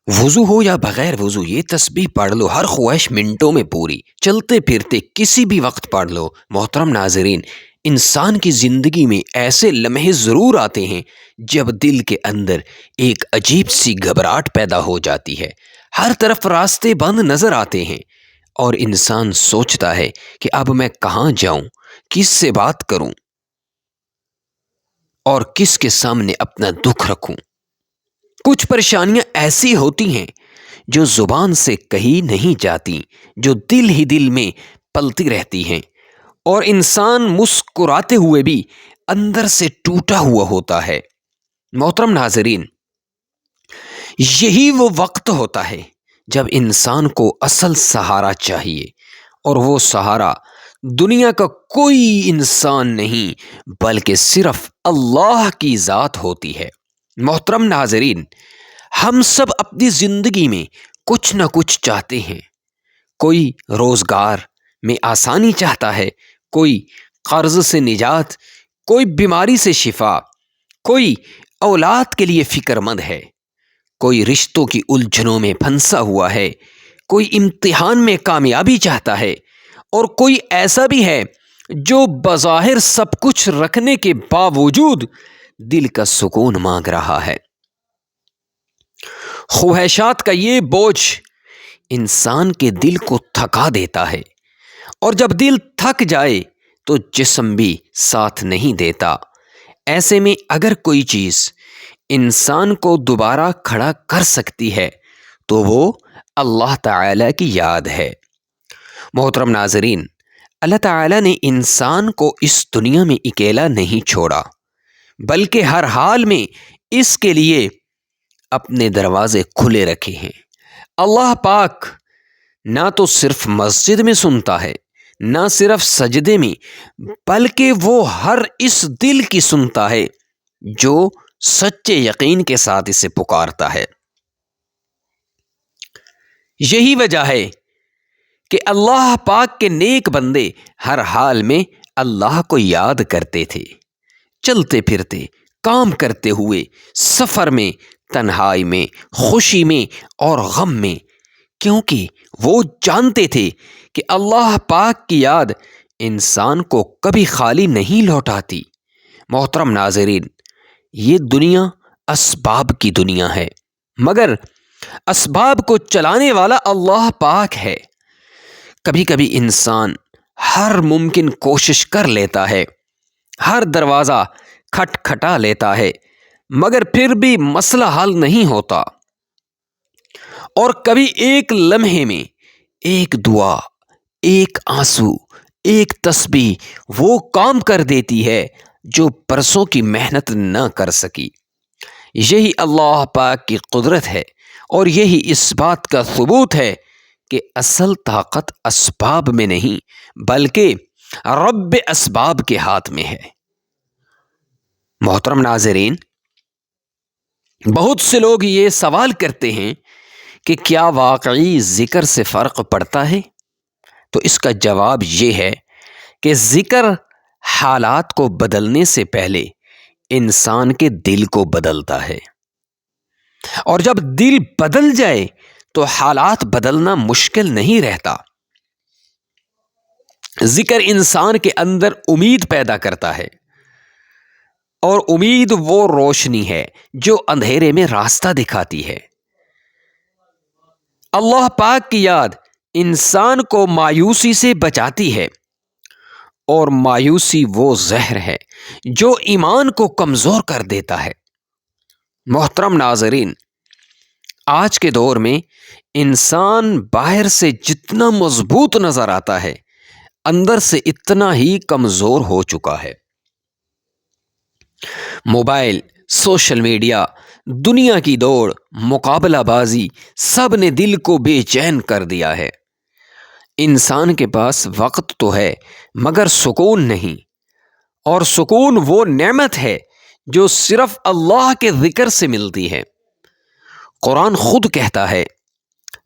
وضو ہو یا بغیر وضو یہ تسبیح پڑھ لو، ہر خواہش منٹوں میں پوری، چلتے پھرتے کسی بھی وقت پڑھ لو۔ محترم ناظرین، انسان کی زندگی میں ایسے لمحے ضرور آتے ہیں جب دل کے اندر ایک عجیب سی گھبراہٹ پیدا ہو جاتی ہے، ہر طرف راستے بند نظر آتے ہیں اور انسان سوچتا ہے کہ اب میں کہاں جاؤں، کس سے بات کروں اور کس کے سامنے اپنا دکھ رکھوں۔ کچھ پریشانیاں ایسی ہوتی ہیں جو زبان سے کہی نہیں جاتی، جو دل ہی دل میں پلتی رہتی ہیں، اور انسان مسکراتے ہوئے بھی اندر سے ٹوٹا ہوا ہوتا ہے۔ محترم ناظرین، یہی وہ وقت ہوتا ہے جب انسان کو اصل سہارا چاہیے، اور وہ سہارا دنیا کا کوئی انسان نہیں بلکہ صرف اللہ کی ذات ہوتی ہے۔ محترم ناظرین، ہم سب اپنی زندگی میں کچھ نہ کچھ چاہتے ہیں۔ کوئی روزگار میں آسانی چاہتا ہے، کوئی قرض سے نجات، کوئی بیماری سے شفا، کوئی اولاد کے لیے فکر مند ہے، کوئی رشتوں کی الجھنوں میں پھنسا ہوا ہے، کوئی امتحان میں کامیابی چاہتا ہے، اور کوئی ایسا بھی ہے جو بظاہر سب کچھ رکھنے کے باوجود دل کا سکون مانگ رہا ہے۔ خواہشات کا یہ بوجھ انسان کے دل کو تھکا دیتا ہے، اور جب دل تھک جائے تو جسم بھی ساتھ نہیں دیتا۔ ایسے میں اگر کوئی چیز انسان کو دوبارہ کھڑا کر سکتی ہے تو وہ اللہ تعالی کی یاد ہے۔ محترم ناظرین، اللہ تعالی نے انسان کو اس دنیا میں اکیلا نہیں چھوڑا، بلکہ ہر حال میں اس کے لیے اپنے دروازے کھلے رکھے ہیں۔ اللہ پاک نہ تو صرف مسجد میں سنتا ہے، نہ صرف سجدے میں، بلکہ وہ ہر اس دل کی سنتا ہے جو سچے یقین کے ساتھ اسے پکارتا ہے۔ یہی وجہ ہے کہ اللہ پاک کے نیک بندے ہر حال میں اللہ کو یاد کرتے تھے، چلتے پھرتے، کام کرتے ہوئے، سفر میں، تنہائی میں، خوشی میں اور غم میں، کیونکہ وہ جانتے تھے کہ اللہ پاک کی یاد انسان کو کبھی خالی نہیں لوٹاتی۔ محترم ناظرین، یہ دنیا اسباب کی دنیا ہے، مگر اسباب کو چلانے والا اللہ پاک ہے۔ کبھی کبھی انسان ہر ممکن کوشش کر لیتا ہے، ہر دروازہ کھٹکھٹا لیتا ہے، مگر پھر بھی مسئلہ حل نہیں ہوتا۔ اور کبھی ایک لمحے میں ایک دعا، ایک آنسو، ایک تسبیح وہ کام کر دیتی ہے جو برسوں کی محنت نہ کر سکی۔ یہی اللہ پاک کی قدرت ہے، اور یہی اس بات کا ثبوت ہے کہ اصل طاقت اسباب میں نہیں بلکہ رب اسباب کے ہاتھ میں ہے۔ محترم ناظرین، بہت سے لوگ یہ سوال کرتے ہیں کہ کیا واقعی ذکر سے فرق پڑتا ہے؟ تو اس کا جواب یہ ہے کہ ذکر حالات کو بدلنے سے پہلے انسان کے دل کو بدلتا ہے، اور جب دل بدل جائے تو حالات بدلنا مشکل نہیں رہتا۔ ذکر انسان کے اندر امید پیدا کرتا ہے، اور امید وہ روشنی ہے جو اندھیرے میں راستہ دکھاتی ہے۔ اللہ پاک کی یاد انسان کو مایوسی سے بچاتی ہے، اور مایوسی وہ زہر ہے جو ایمان کو کمزور کر دیتا ہے۔ محترم ناظرین، آج کے دور میں انسان باہر سے جتنا مضبوط نظر آتا ہے، اندر سے اتنا ہی کمزور ہو چکا ہے۔ موبائل، سوشل میڈیا، دنیا کی دوڑ، مقابلہ بازی، سب نے دل کو بے چین کر دیا ہے۔ انسان کے پاس وقت تو ہے مگر سکون نہیں، اور سکون وہ نعمت ہے جو صرف اللہ کے ذکر سے ملتی ہے۔ قرآن خود کہتا ہے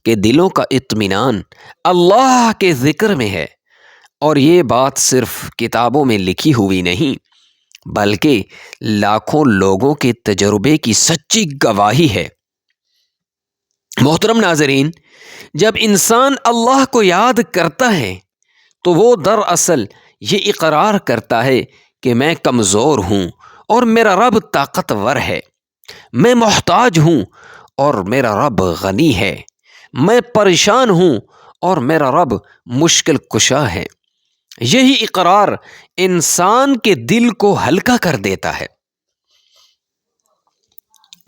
کہ دلوں کا اطمینان اللہ کے ذکر میں ہے، اور یہ بات صرف کتابوں میں لکھی ہوئی نہیں بلکہ لاکھوں لوگوں کے تجربے کی سچی گواہی ہے۔ محترم ناظرین، جب انسان اللہ کو یاد کرتا ہے تو وہ دراصل یہ اقرار کرتا ہے کہ میں کمزور ہوں اور میرا رب طاقتور ہے، میں محتاج ہوں اور میرا رب غنی ہے، میں پریشان ہوں اور میرا رب مشکل کشا ہے۔ یہی اقرار انسان کے دل کو ہلکا کر دیتا ہے،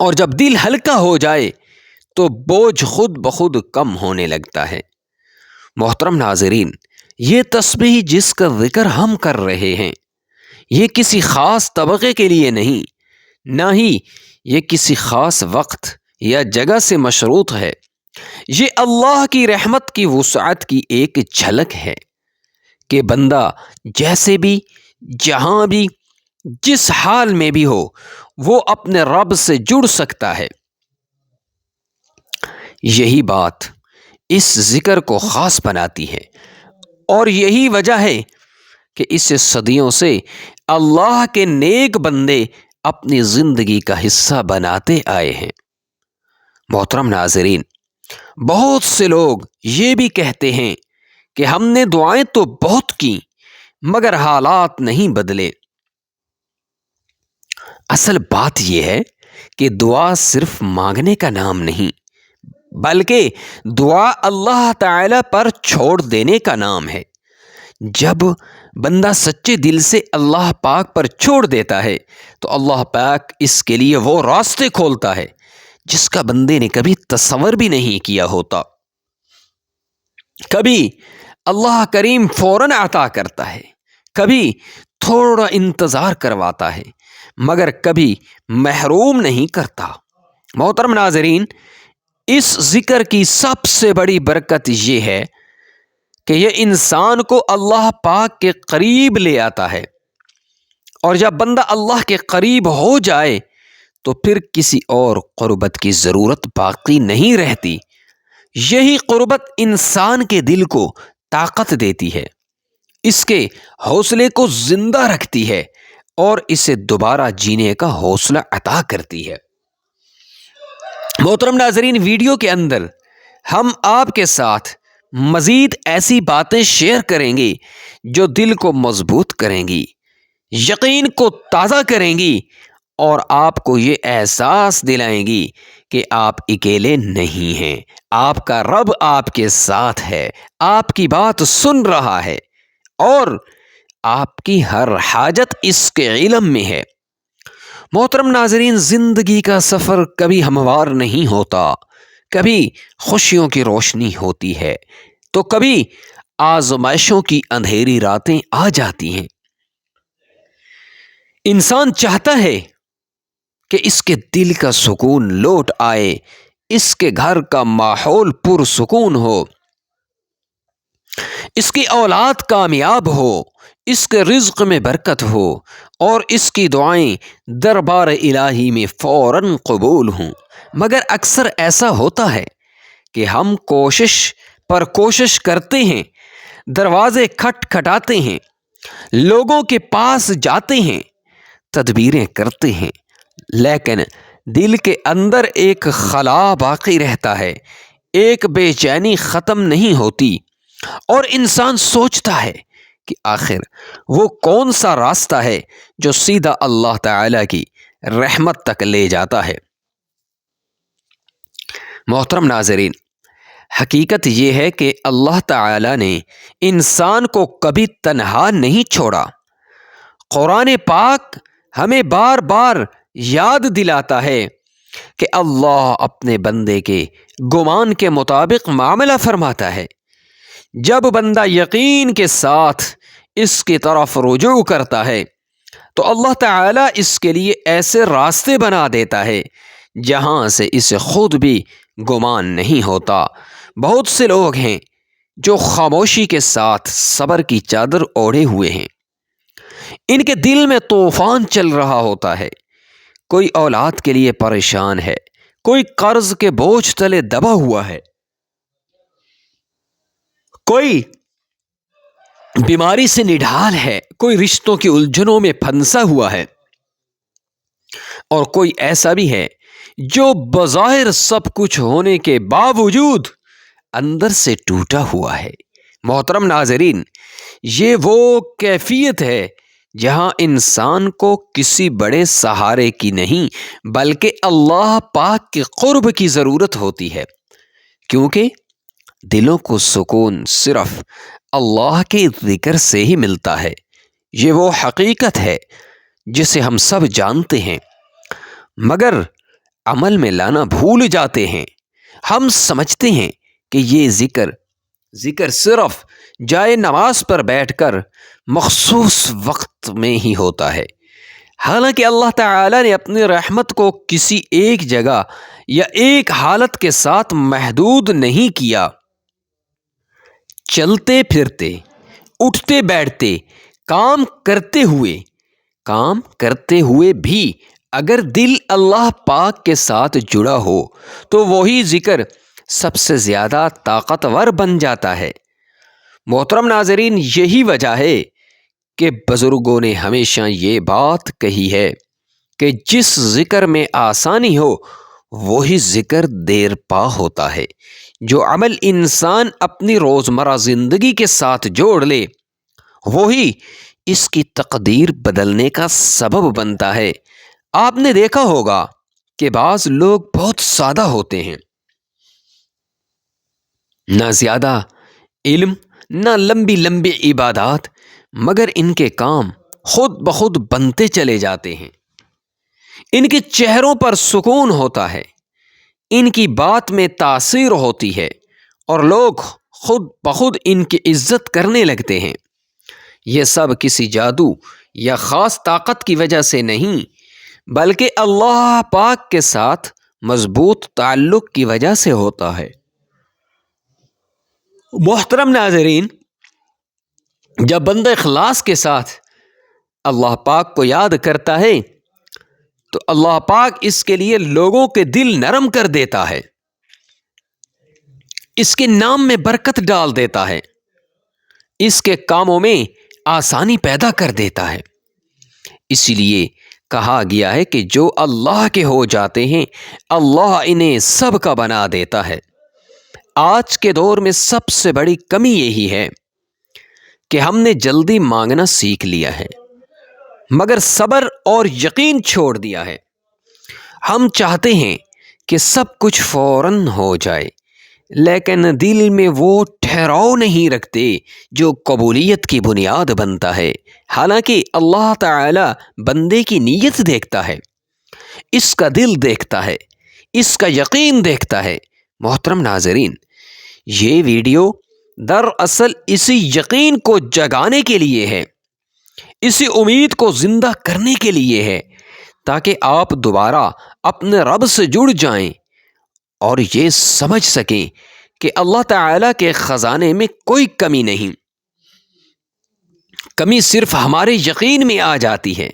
اور جب دل ہلکا ہو جائے تو بوجھ خود بخود کم ہونے لگتا ہے۔ محترم ناظرین، یہ تسبیح جس کا ذکر ہم کر رہے ہیں، یہ کسی خاص طبقے کے لیے نہیں، نہ ہی یہ کسی خاص وقت یا جگہ سے مشروط ہے۔ یہ اللہ کی رحمت کی وسعت کی ایک جھلک ہے کہ بندہ جیسے بھی، جہاں بھی، جس حال میں بھی ہو، وہ اپنے رب سے جڑ سکتا ہے۔ یہی بات اس ذکر کو خاص بناتی ہے، اور یہی وجہ ہے کہ اسے صدیوں سے اللہ کے نیک بندے اپنی زندگی کا حصہ بناتے آئے ہیں۔ محترم ناظرین، بہت سے لوگ یہ بھی کہتے ہیں کہ ہم نے دعائیں تو بہت کی مگر حالات نہیں بدلے۔ اصل بات یہ ہے کہ دعا صرف مانگنے کا نام نہیں، بلکہ دعا اللہ تعالی پر چھوڑ دینے کا نام ہے۔ جب بندہ سچے دل سے اللہ پاک پر چھوڑ دیتا ہے تو اللہ پاک اس کے لیے وہ راستے کھولتا ہے جس کا بندے نے کبھی تصور بھی نہیں کیا ہوتا۔ کبھی اللہ کریم فوراً عطا کرتا ہے، کبھی تھوڑا انتظار کرواتا ہے، مگر کبھی محروم نہیں کرتا۔ محترم ناظرین، اس ذکر کی سب سے بڑی برکت یہ ہے کہ یہ انسان کو اللہ پاک کے قریب لے آتا ہے، اور جب بندہ اللہ کے قریب ہو جائے تو پھر کسی اور قربت کی ضرورت باقی نہیں رہتی۔ یہی قربت انسان کے دل کو طاقت دیتی ہے، اس کے حوصلے کو زندہ رکھتی ہے اور اسے دوبارہ جینے کا حوصلہ عطا کرتی ہے۔ محترم ناظرین، ویڈیو کے اندر ہم آپ کے ساتھ مزید ایسی باتیں شیئر کریں گے جو دل کو مضبوط کریں گی، یقین کو تازہ کریں گی، اور آپ کو یہ احساس دلائیں گی کہ آپ اکیلے نہیں ہیں، آپ کا رب آپ کے ساتھ ہے، آپ کی بات سن رہا ہے، اور آپ کی ہر حاجت اس کے علم میں ہے۔ محترم ناظرین، زندگی کا سفر کبھی ہموار نہیں ہوتا، کبھی خوشیوں کی روشنی ہوتی ہے تو کبھی آزمائشوں کی اندھیری راتیں آ جاتی ہیں۔ انسان چاہتا ہے کہ اس کے دل کا سکون لوٹ آئے، اس کے گھر کا ماحول پرسکون ہو، اس کی اولاد کامیاب ہو، اس کے رزق میں برکت ہو، اور اس کی دعائیں دربار الہی میں فوراً قبول ہوں۔ مگر اکثر ایسا ہوتا ہے کہ ہم کوشش کرتے ہیں، دروازے کھٹکھٹاتے ہیں، لوگوں کے پاس جاتے ہیں، تدبیریں کرتے ہیں، لیکن دل کے اندر ایک خلا باقی رہتا ہے، ایک بے چینی ختم نہیں ہوتی، اور انسان سوچتا ہے کہ آخر وہ کون سا راستہ ہے جو سیدھا اللہ تعالی کی رحمت تک لے جاتا ہے۔ محترم ناظرین، حقیقت یہ ہے کہ اللہ تعالی نے انسان کو کبھی تنہا نہیں چھوڑا۔ قرآن پاک ہمیں بار بار یاد دلاتا ہے کہ اللہ اپنے بندے کے گمان کے مطابق معاملہ فرماتا ہے۔ جب بندہ یقین کے ساتھ اس کی طرف رجوع کرتا ہے تو اللہ تعالیٰ اس کے لیے ایسے راستے بنا دیتا ہے جہاں سے اسے خود بھی گمان نہیں ہوتا۔ بہت سے لوگ ہیں جو خاموشی کے ساتھ صبر کی چادر اوڑھے ہوئے ہیں، ان کے دل میں طوفان چل رہا ہوتا ہے، کوئی اولاد کے لیے پریشان ہے، کوئی قرض کے بوجھ تلے دبا ہوا ہے، کوئی بیماری سے نڈھال ہے، کوئی رشتوں کی الجھنوں میں پھنسا ہوا ہے، اور کوئی ایسا بھی ہے جو بظاہر سب کچھ ہونے کے باوجود اندر سے ٹوٹا ہوا ہے۔ محترم ناظرین، یہ وہ کیفیت ہے جہاں انسان کو کسی بڑے سہارے کی نہیں بلکہ اللہ پاک کے قرب کی ضرورت ہوتی ہے، کیونکہ دلوں کو سکون صرف اللہ کے ذکر سے ہی ملتا ہے۔ یہ وہ حقیقت ہے جسے ہم سب جانتے ہیں مگر عمل میں لانا بھول جاتے ہیں۔ ہم سمجھتے ہیں کہ یہ ذکر صرف جائے نماز پر بیٹھ کر مخصوص وقت میں ہی ہوتا ہے، حالانکہ اللہ تعالی نے اپنی رحمت کو کسی ایک جگہ یا ایک حالت کے ساتھ محدود نہیں کیا۔ چلتے پھرتے، اٹھتے بیٹھتے، کام کرتے ہوئے بھی اگر دل اللہ پاک کے ساتھ جڑا ہو تو وہی ذکر سب سے زیادہ طاقتور بن جاتا ہے۔ محترم ناظرین، یہی وجہ ہے کہ بزرگوں نے ہمیشہ یہ بات کہی ہے کہ جس ذکر میں آسانی ہو وہی ذکر دیر پا ہوتا ہے۔ جو عمل انسان اپنی روزمرہ زندگی کے ساتھ جوڑ لے وہی اس کی تقدیر بدلنے کا سبب بنتا ہے۔ آپ نے دیکھا ہوگا کہ بعض لوگ بہت سادہ ہوتے ہیں، نہ زیادہ علم نہ لمبی عبادات، مگر ان کے کام خود بخود بنتے چلے جاتے ہیں۔ ان کے چہروں پر سکون ہوتا ہے، ان کی بات میں تاثیر ہوتی ہے اور لوگ خود بخود ان کی عزت کرنے لگتے ہیں۔ یہ سب کسی جادو یا خاص طاقت کی وجہ سے نہیں بلکہ اللہ پاک کے ساتھ مضبوط تعلق کی وجہ سے ہوتا ہے۔ محترم ناظرین، جب بندہ اخلاص کے ساتھ اللہ پاک کو یاد کرتا ہے تو اللہ پاک اس کے لیے لوگوں کے دل نرم کر دیتا ہے، اس کے نام میں برکت ڈال دیتا ہے، اس کے کاموں میں آسانی پیدا کر دیتا ہے۔ اسی لیے کہا گیا ہے کہ جو اللہ کے ہو جاتے ہیں اللہ انہیں سب کا بنا دیتا ہے۔ آج کے دور میں سب سے بڑی کمی یہی ہے کہ ہم نے جلدی مانگنا سیکھ لیا ہے مگر صبر اور یقین چھوڑ دیا ہے۔ ہم چاہتے ہیں کہ سب کچھ فوراً ہو جائے لیکن دل میں وہ ٹھہراؤ نہیں رکھتے جو قبولیت کی بنیاد بنتا ہے۔ حالانکہ اللہ تعالی بندے کی نیت دیکھتا ہے، اس کا دل دیکھتا ہے، اس کا یقین دیکھتا ہے۔ محترم ناظرین، یہ ویڈیو دراصل اسی یقین کو جگانے کے لیے ہے، اسی امید کو زندہ کرنے کے لیے ہے تاکہ آپ دوبارہ اپنے رب سے جڑ جائیں اور یہ سمجھ سکیں کہ اللہ تعالیٰ کے خزانے میں کوئی کمی نہیں، کمی صرف ہمارے یقین میں آ جاتی ہے۔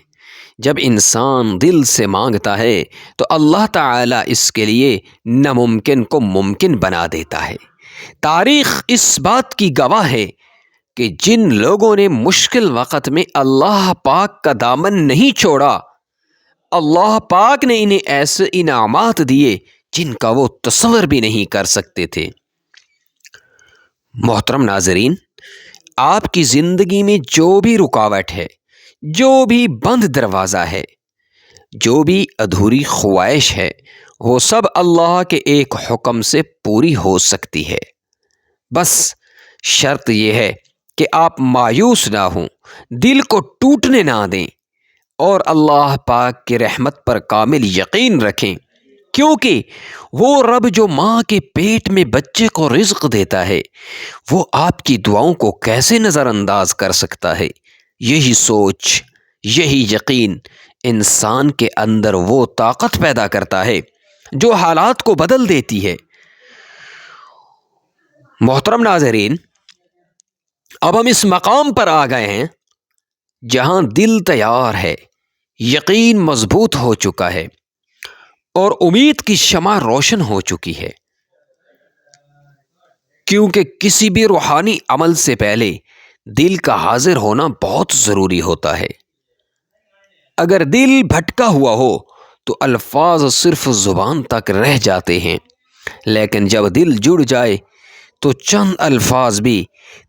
جب انسان دل سے مانگتا ہے تو اللہ تعالیٰ اس کے لیے ناممکن کو ممکن بنا دیتا ہے۔ تاریخ اس بات کی گواہ ہے کہ جن لوگوں نے مشکل وقت میں اللہ پاک کا دامن نہیں چھوڑا، اللہ پاک نے انہیں ایسے انعامات دیے جن کا وہ تصور بھی نہیں کر سکتے تھے۔ محترم ناظرین، آپ کی زندگی میں جو بھی رکاوٹ ہے، جو بھی بند دروازہ ہے، جو بھی ادھوری خواہش ہے، وہ سب اللہ کے ایک حکم سے پوری ہو سکتی ہے۔ بس شرط یہ ہے کہ آپ مایوس نہ ہوں، دل کو ٹوٹنے نہ دیں اور اللہ پاک کی رحمت پر کامل یقین رکھیں، کیونکہ وہ رب جو ماں کے پیٹ میں بچے کو رزق دیتا ہے وہ آپ کی دعاؤں کو کیسے نظر انداز کر سکتا ہے؟ یہی سوچ، یہی یقین انسان کے اندر وہ طاقت پیدا کرتا ہے جو حالات کو بدل دیتی ہے۔ محترم ناظرین، اب ہم اس مقام پر آ گئے ہیں جہاں دل تیار ہے، یقین مضبوط ہو چکا ہے اور امید کی شمع روشن ہو چکی ہے، کیونکہ کسی بھی روحانی عمل سے پہلے دل کا حاضر ہونا بہت ضروری ہوتا ہے۔ اگر دل بھٹکا ہوا ہو تو الفاظ صرف زبان تک رہ جاتے ہیں، لیکن جب دل جڑ جائے تو چند الفاظ بھی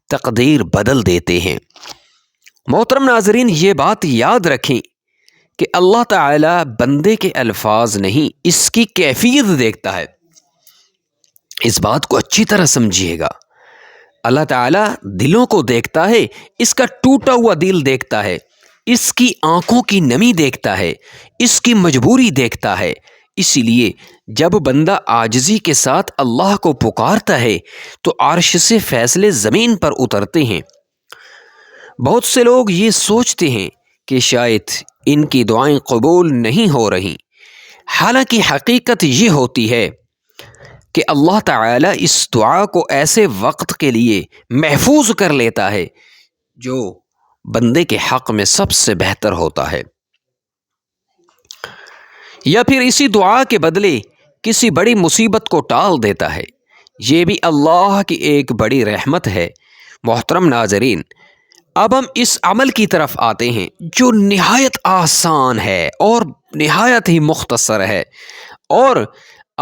تقدیر بدل دیتے ہیں۔ محترم ناظرین، یہ بات یاد رکھیں کہ اللہ تعالیٰ بندے کے الفاظ نہیں، اس کی کیفیت دیکھتا ہے۔ اس بات کو اچھی طرح سمجھیے گا۔ اللہ تعالیٰ دلوں کو دیکھتا ہے، اس کا ٹوٹا ہوا دل دیکھتا ہے، اس کی آنکھوں کی نمی دیکھتا ہے، اس کی مجبوری دیکھتا ہے۔ اسی لیے جب بندہ عاجزی کے ساتھ اللہ کو پکارتا ہے تو عرش سے فیصلے زمین پر اترتے ہیں۔ بہت سے لوگ یہ سوچتے ہیں کہ شاید ان کی دعائیں قبول نہیں ہو رہی، حالانکہ حقیقت یہ ہوتی ہے کہ اللہ تعالیٰ اس دعا کو ایسے وقت کے لیے محفوظ کر لیتا ہے جو بندے کے حق میں سب سے بہتر ہوتا ہے، یا پھر اسی دعا کے بدلے کسی بڑی مصیبت کو ٹال دیتا ہے۔ یہ بھی اللہ کی ایک بڑی رحمت ہے۔ محترم ناظرین، اب ہم اس عمل کی طرف آتے ہیں جو نہایت آسان ہے اور نہایت ہی مختصر ہے، اور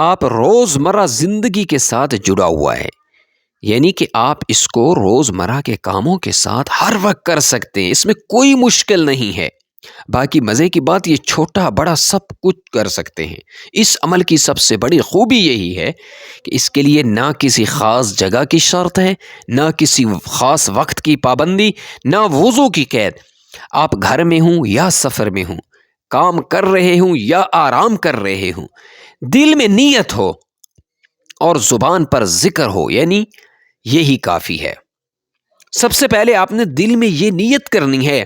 آپ روزمرہ زندگی کے ساتھ جڑا ہوا ہے، یعنی کہ آپ اس کو روزمرہ کے کاموں کے ساتھ ہر وقت کر سکتے ہیں، اس میں کوئی مشکل نہیں ہے۔ باقی مزے کی بات، یہ چھوٹا بڑا سب کچھ کر سکتے ہیں۔ اس عمل کی سب سے بڑی خوبی یہی ہے کہ اس کے لیے نہ کسی خاص جگہ کی شرط ہے، نہ کسی خاص وقت کی پابندی، نہ وضو کی قید۔ آپ گھر میں ہوں یا سفر میں ہوں، کام کر رہے ہوں یا آرام کر رہے ہوں، دل میں نیت ہو اور زبان پر ذکر ہو، یعنی یہی کافی ہے۔ سب سے پہلے آپ نے دل میں یہ نیت کرنی ہے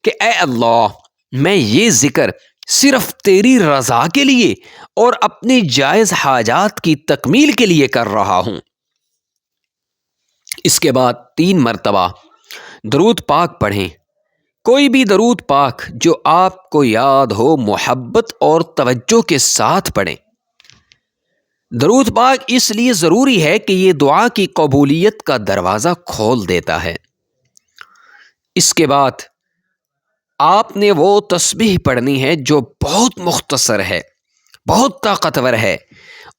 کہ اے اللہ، میں یہ ذکر صرف تیری رضا کے لیے اور اپنی جائز حاجات کی تکمیل کے لیے کر رہا ہوں۔ اس کے بعد 3 مرتبہ درود پاک پڑھیں، کوئی بھی درود پاک جو آپ کو یاد ہو، محبت اور توجہ کے ساتھ پڑھیں۔ درود پاک اس لیے ضروری ہے کہ یہ دعا کی قبولیت کا دروازہ کھول دیتا ہے۔ اس کے بعد آپ نے وہ تسبیح پڑھنی ہے جو بہت مختصر ہے، بہت طاقتور ہے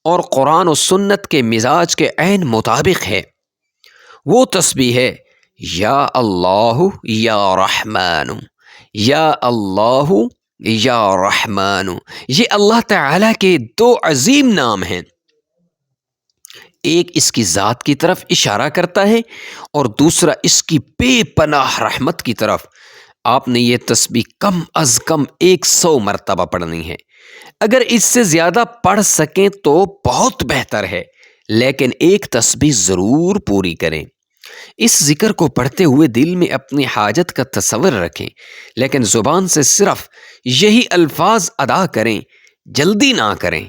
اور قرآن و سنت کے مزاج کے عین مطابق ہے۔ وہ تسبیح ہے یا اللہ یا رحمان، یا اللہ یا رحمان۔ یہ اللہ تعالیٰ کے 2 عظیم نام ہیں، ایک اس کی ذات کی طرف اشارہ کرتا ہے اور دوسرا اس کی بے پناہ رحمت کی طرف۔ آپ نے یہ تسبیح کم از کم 100 مرتبہ پڑھنی ہے۔ اگر اس سے زیادہ پڑھ سکیں تو بہت بہتر ہے، لیکن ایک تسبیح ضرور پوری کریں۔ اس ذکر کو پڑھتے ہوئے دل میں اپنی حاجت کا تصور رکھیں، لیکن زبان سے صرف یہی الفاظ ادا کریں، جلدی نہ کریں،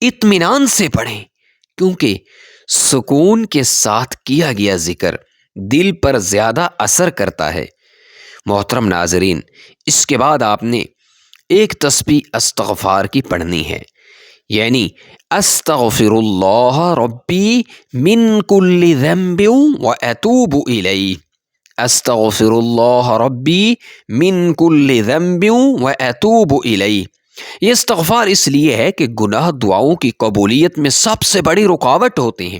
اطمینان سے پڑھیں، کیونکہ سکون کے ساتھ کیا گیا ذکر دل پر زیادہ اثر کرتا ہے۔ محترم ناظرین، اس کے بعد آپ نے ایک تسبیح استغفار کی پڑھنی ہے، یعنی استغفر اللہ ربی من کل ذنب و اتوب الیہ، استغفر اللہ ربی من کل ذنب و اتوب الیہ۔ یہ استغفار اس لیے ہے کہ گناہ دعاؤں کی قبولیت میں سب سے بڑی رکاوٹ ہوتے ہیں۔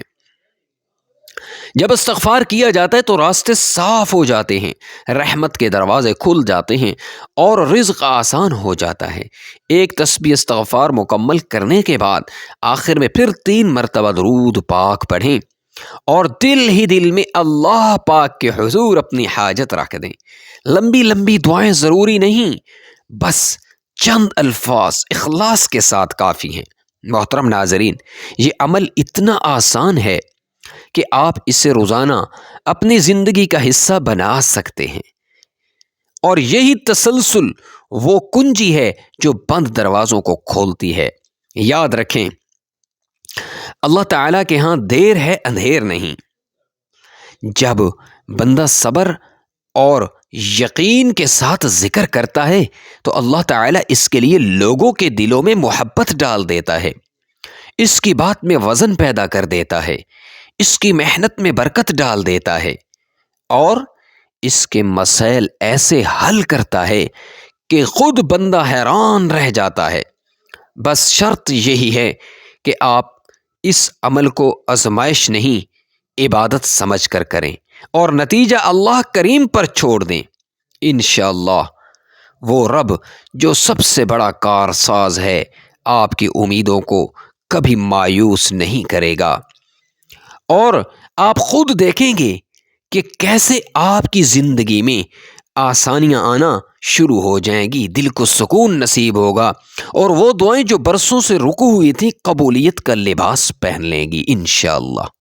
جب استغفار کیا جاتا ہے تو راستے صاف ہو جاتے ہیں، رحمت کے دروازے کھل جاتے ہیں اور رزق آسان ہو جاتا ہے۔ ایک تسبیح استغفار مکمل کرنے کے بعد آخر میں پھر 3 مرتبہ درود پاک پڑھیں اور دل ہی دل میں اللہ پاک کے حضور اپنی حاجت رکھ دیں۔ لمبی لمبی دعائیں ضروری نہیں، بس چند الفاظ اخلاص کے ساتھ کافی ہیں۔ محترم ناظرین، یہ عمل اتنا آسان ہے کہ آپ اسے روزانہ اپنی زندگی کا حصہ بنا سکتے ہیں، اور یہی تسلسل وہ کنجی ہے جو بند دروازوں کو کھولتی ہے۔ یاد رکھیں، اللہ تعالیٰ کے ہاں دیر ہے اندھیر نہیں۔ جب بندہ صبر اور یقین کے ساتھ ذکر کرتا ہے تو اللہ تعالیٰ اس کے لیے لوگوں کے دلوں میں محبت ڈال دیتا ہے، اس کی بات میں وزن پیدا کر دیتا ہے، اس کی محنت میں برکت ڈال دیتا ہے، اور اس کے مسائل ایسے حل کرتا ہے کہ خود بندہ حیران رہ جاتا ہے۔ بس شرط یہی ہے کہ آپ اس عمل کو آزمائش نہیں عبادت سمجھ کر کریں اور نتیجہ اللہ کریم پر چھوڑ دیں۔ انشاءاللہ وہ رب جو سب سے بڑا کارساز ہے آپ کی امیدوں کو کبھی مایوس نہیں کرے گا، اور آپ خود دیکھیں گے کہ کیسے آپ کی زندگی میں آسانیاں آنا شروع ہو جائیں گی، دل کو سکون نصیب ہوگا، اور وہ دعائیں جو برسوں سے رکو ہوئی تھیں قبولیت کا لباس پہن لیں گی انشاءاللہ۔